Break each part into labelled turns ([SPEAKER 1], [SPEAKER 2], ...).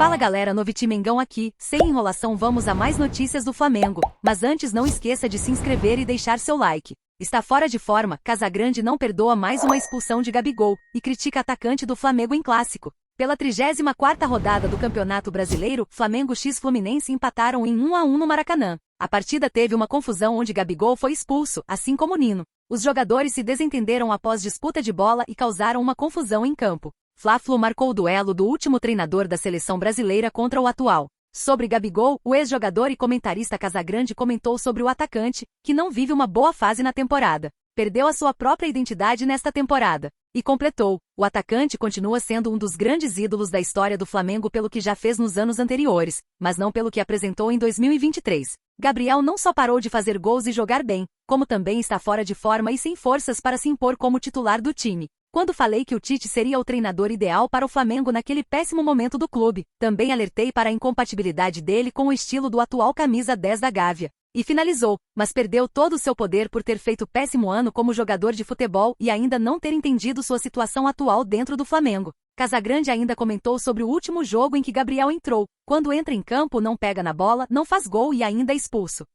[SPEAKER 1] Fala galera, Noviti Mengão aqui, sem enrolação vamos a mais notícias do Flamengo, mas antes não esqueça de se inscrever e deixar seu like. Está fora de forma, Casagrande não perdoa mais uma expulsão de Gabigol, e critica atacante do Flamengo em clássico. Pela 34ª rodada do Campeonato Brasileiro, Flamengo x Fluminense empataram em 1-1 no Maracanã. A partida teve uma confusão onde Gabigol foi expulso, assim como Nino. Os jogadores se desentenderam após disputa de bola e causaram uma confusão em campo. Fla-Flu marcou o duelo do último treinador da seleção brasileira contra o atual. Sobre Gabigol, o ex-jogador e comentarista Casagrande comentou sobre o atacante, que não vive uma boa fase na temporada. Perdeu a sua própria identidade nesta temporada. E completou, o atacante continua sendo um dos grandes ídolos da história do Flamengo pelo que já fez nos anos anteriores, mas não pelo que apresentou em 2023. Gabriel não só parou de fazer gols e jogar bem, como também está fora de forma e sem forças para se impor como titular do time. Quando falei que o Tite seria o treinador ideal para o Flamengo naquele péssimo momento do clube, também alertei para a incompatibilidade dele com o estilo do atual camisa 10 da Gávea. E finalizou, mas perdeu todo o seu poder por ter feito péssimo ano como jogador de futebol e ainda não ter entendido sua situação atual dentro do Flamengo. Casagrande ainda comentou sobre o último jogo em que Gabriel entrou. Quando entra em campo não pega na bola, não faz gol e ainda é expulso.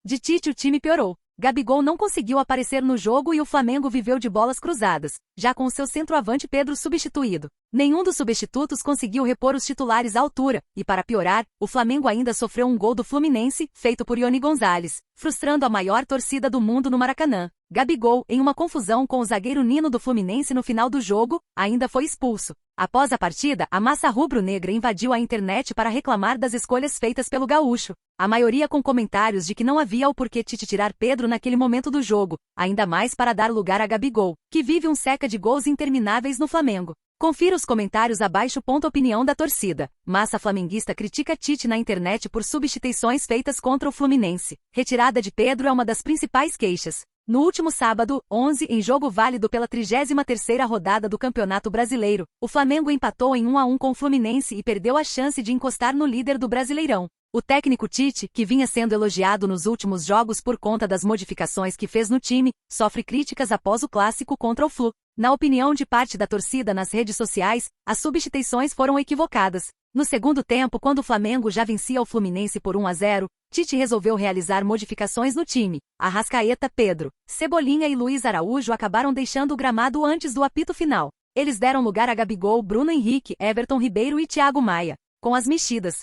[SPEAKER 1] De Tite o time piorou. Gabigol não conseguiu aparecer no jogo e o Flamengo viveu de bolas cruzadas, já com seu centroavante Pedro substituído. Nenhum dos substitutos conseguiu repor os titulares à altura, e para piorar, o Flamengo ainda sofreu um gol do Fluminense, feito por Iony Gonzalez, frustrando a maior torcida do mundo no Maracanã. Gabigol, em uma confusão com o zagueiro Nino do Fluminense no final do jogo, ainda foi expulso. Após a partida, a massa rubro-negra invadiu a internet para reclamar das escolhas feitas pelo gaúcho. A maioria com comentários de que não havia o porquê Tite tirar Pedro naquele momento do jogo, ainda mais para dar lugar a Gabigol, que vive um seca de gols intermináveis no Flamengo. Confira os comentários abaixo. Opinião da torcida. Massa flamenguista critica Tite na internet por substituições feitas contra o Fluminense. Retirada de Pedro é uma das principais queixas. No último sábado, 11, em jogo válido pela 33ª rodada do Campeonato Brasileiro, o Flamengo empatou em 1-1 com o Fluminense e perdeu a chance de encostar no líder do Brasileirão. O técnico Tite, que vinha sendo elogiado nos últimos jogos por conta das modificações que fez no time, sofre críticas após o clássico contra o Flu. Na opinião de parte da torcida nas redes sociais, as substituições foram equivocadas. No segundo tempo, quando o Flamengo já vencia o Fluminense por 1-0, Tite resolveu realizar modificações no time. Arrascaeta, Pedro, Cebolinha e Luiz Araújo acabaram deixando o gramado antes do apito final. Eles deram lugar a Gabigol, Bruno Henrique, Everton Ribeiro e Thiago Maia. Com as mexidas.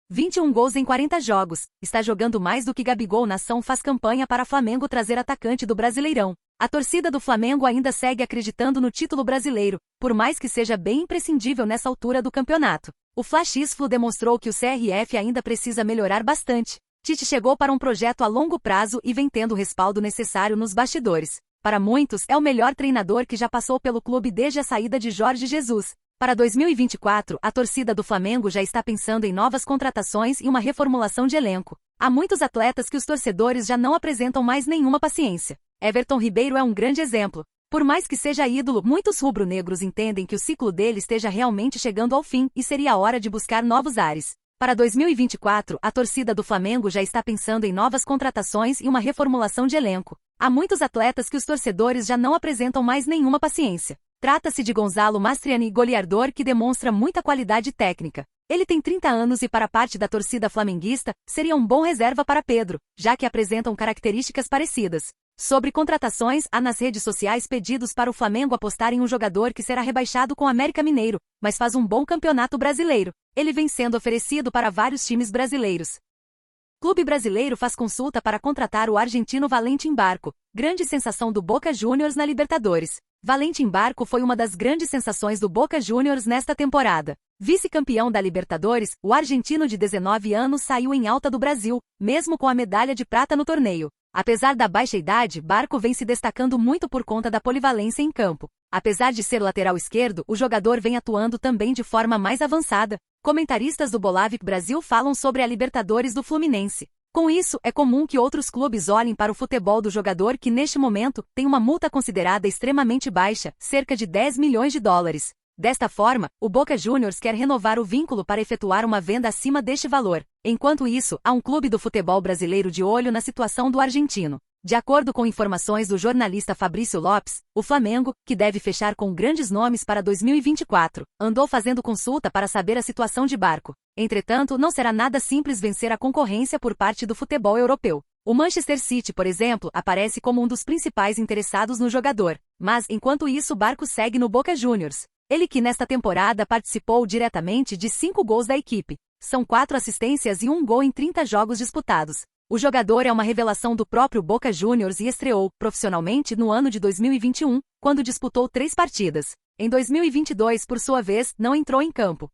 [SPEAKER 1] 21 gols em 40 jogos. Está jogando mais do que Gabigol. Nação faz campanha para Flamengo trazer atacante do Brasileirão. A torcida do Flamengo ainda segue acreditando no título brasileiro, por mais que seja bem imprescindível nessa altura do campeonato. O Fla-X-Flu demonstrou que o CRF ainda precisa melhorar bastante. Tite chegou para um projeto a longo prazo e vem tendo o respaldo necessário nos bastidores. Para muitos, é o melhor treinador que já passou pelo clube desde a saída de Jorge Jesus. Para 2024, a torcida do Flamengo já está pensando em novas contratações e uma reformulação de elenco. Há muitos atletas que os torcedores já não apresentam mais nenhuma paciência. Everton Ribeiro é um grande exemplo. Por mais que seja ídolo, muitos rubro-negros entendem que o ciclo dele esteja realmente chegando ao fim e seria a hora de buscar novos ares. Para 2024, a torcida do Flamengo já está pensando em novas contratações e uma reformulação de elenco. Há muitos atletas que os torcedores já não apresentam mais nenhuma paciência. Trata-se de Gonzalo Mastriani, goleador que demonstra muita qualidade técnica. Ele tem 30 anos e para parte da torcida flamenguista, seria um bom reserva para Pedro, já que apresentam características parecidas. Sobre contratações, há nas redes sociais pedidos para o Flamengo apostar em um jogador que será rebaixado com o América Mineiro, mas faz um bom campeonato brasileiro. Ele vem sendo oferecido para vários times brasileiros. Clube brasileiro faz consulta para contratar o argentino Valentim Barco, grande sensação do Boca Juniors na Libertadores. Valentim Barco foi uma das grandes sensações do Boca Juniors nesta temporada. Vice-campeão da Libertadores, o argentino de 19 anos saiu em alta do Brasil, mesmo com a medalha de prata no torneio. Apesar da baixa idade, Barco vem se destacando muito por conta da polivalência em campo. Apesar de ser lateral esquerdo, o jogador vem atuando também de forma mais avançada. Comentaristas do Bolavip Brasil falam sobre a Libertadores do Fluminense. Com isso, é comum que outros clubes olhem para o futebol do jogador que neste momento tem uma multa considerada extremamente baixa, cerca de 10 milhões de dólares. Desta forma, o Boca Juniors quer renovar o vínculo para efetuar uma venda acima deste valor. Enquanto isso, há um clube do futebol brasileiro de olho na situação do argentino. De acordo com informações do jornalista Fabrício Lopes, o Flamengo, que deve fechar com grandes nomes para 2024, andou fazendo consulta para saber a situação de Barco. Entretanto, não será nada simples vencer a concorrência por parte do futebol europeu. O Manchester City, por exemplo, aparece como um dos principais interessados no jogador. Mas, enquanto isso, Barco segue no Boca Juniors. Ele que nesta temporada participou diretamente de 5 gols da equipe. São 4 assistências e 1 gol em 30 jogos disputados. O jogador é uma revelação do próprio Boca Juniors e estreou profissionalmente no ano de 2021, quando disputou 3 partidas. Em 2022, por sua vez, não entrou em campo.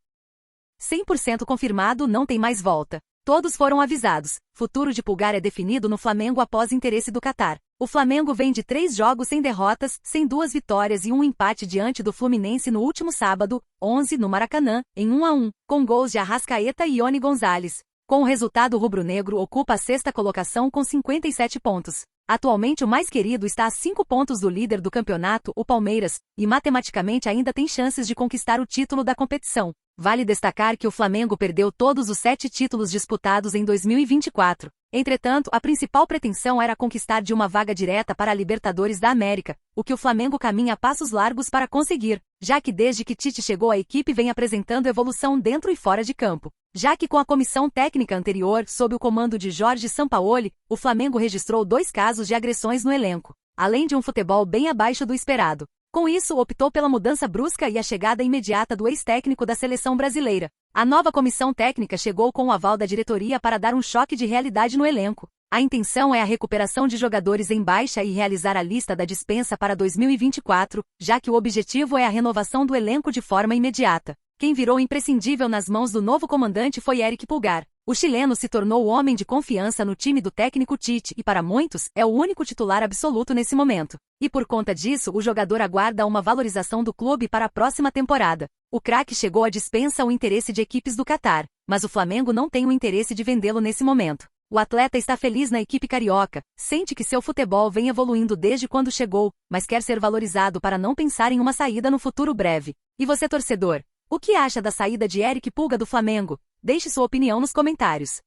[SPEAKER 1] 100% confirmado, não tem mais volta. Todos foram avisados. Futuro de Pulgar é definido no Flamengo após interesse do Catar. O Flamengo vem de 3 jogos sem derrotas, sem 2 vitórias e 1 empate diante do Fluminense no último sábado, 11 no Maracanã, em 1-1, com gols de Arrascaeta e Ione Gonzalez. Com o resultado, o rubro-negro ocupa a 6ª colocação com 57 pontos. Atualmente o mais querido está a 5 pontos do líder do campeonato, o Palmeiras, e matematicamente ainda tem chances de conquistar o título da competição. Vale destacar que o Flamengo perdeu todos os 7 títulos disputados em 2024. Entretanto, a principal pretensão era conquistar de uma vaga direta para a Libertadores da América, o que o Flamengo caminha a passos largos para conseguir, já que desde que Tite chegou a equipe vem apresentando evolução dentro e fora de campo. Já que com a comissão técnica anterior, sob o comando de Jorge Sampaoli, o Flamengo registrou 2 casos de agressões no elenco, além de um futebol bem abaixo do esperado. Com isso, optou pela mudança brusca e a chegada imediata do ex-técnico da seleção brasileira. A nova comissão técnica chegou com o aval da diretoria para dar um choque de realidade no elenco. A intenção é a recuperação de jogadores em baixa e realizar a lista da dispensa para 2024, já que o objetivo é a renovação do elenco de forma imediata. Quem virou imprescindível nas mãos do novo comandante foi Éric Pulgar. O chileno se tornou o homem de confiança no time do técnico Tite e, para muitos, é o único titular absoluto nesse momento. E por conta disso, o jogador aguarda uma valorização do clube para a próxima temporada. O craque chegou à dispensa ao interesse de equipes do Catar, mas o Flamengo não tem o interesse de vendê-lo nesse momento. O atleta está feliz na equipe carioca, sente que seu futebol vem evoluindo desde quando chegou, mas quer ser valorizado para não pensar em uma saída no futuro breve. E você, torcedor? O que acha da saída de Éric Pulgar do Flamengo? Deixe sua opinião nos comentários.